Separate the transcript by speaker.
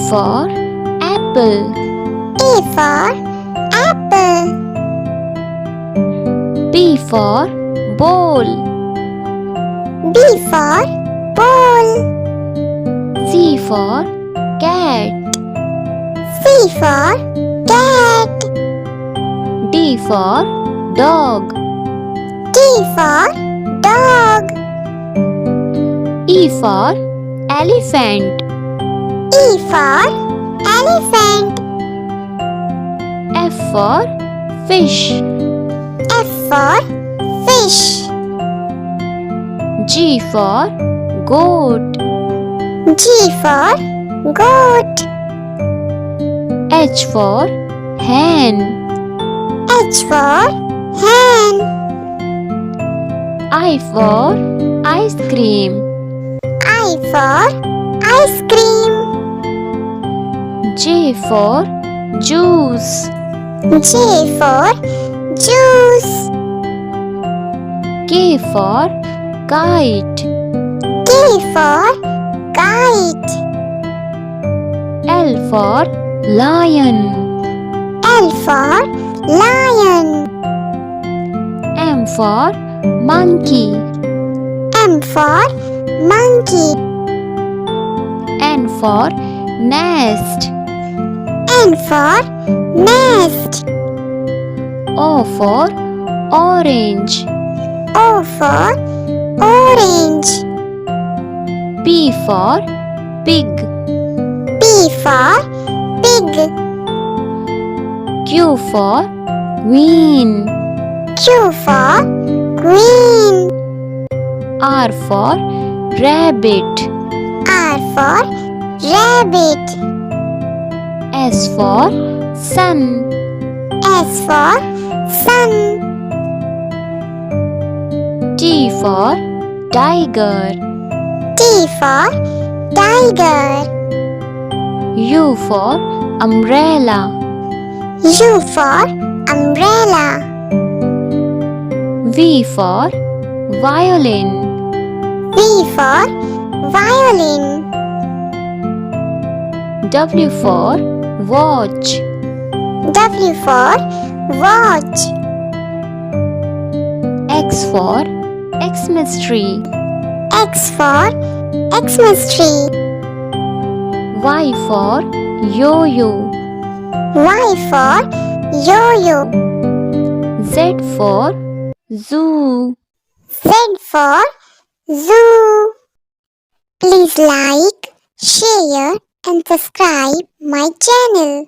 Speaker 1: for apple.
Speaker 2: A for apple.
Speaker 1: B for bowl.
Speaker 2: B for bowl.
Speaker 1: C for cat.
Speaker 2: C for cat.
Speaker 1: D for dog.
Speaker 2: D for dog.
Speaker 1: E for elephant.
Speaker 2: E for elephant.
Speaker 1: F for fish.
Speaker 2: F for fish.
Speaker 1: G for goat.
Speaker 2: G for goat.
Speaker 1: H for hen.
Speaker 2: H for hen.
Speaker 1: I for ice cream.
Speaker 2: I for ice cream.
Speaker 1: J for juice.
Speaker 2: J for juice.
Speaker 1: K for kite.
Speaker 2: K for kite.
Speaker 1: L for lion.
Speaker 2: L for lion.
Speaker 1: M for monkey.
Speaker 2: M for monkey.
Speaker 1: N for nest.
Speaker 2: N for nest.
Speaker 1: O for orange.
Speaker 2: O for orange.
Speaker 1: P for pig.
Speaker 2: P for pig.
Speaker 1: Q for queen.
Speaker 2: Q for queen.
Speaker 1: R for rabbit.
Speaker 2: R for rabbit.
Speaker 1: S for sun.
Speaker 2: S for sun.
Speaker 1: T for tiger.
Speaker 2: T for tiger.
Speaker 1: U for umbrella.
Speaker 2: U for umbrella.
Speaker 1: V for violin.
Speaker 2: V for violin.
Speaker 1: W for watch.
Speaker 2: W for watch.
Speaker 1: X for Xmas tree.
Speaker 2: X for Xmas tree.
Speaker 1: Y for yo-yo.
Speaker 2: Y for yo-yo.
Speaker 1: Z for zoo.
Speaker 2: Z for zoo. Please like, share and subscribe my channel.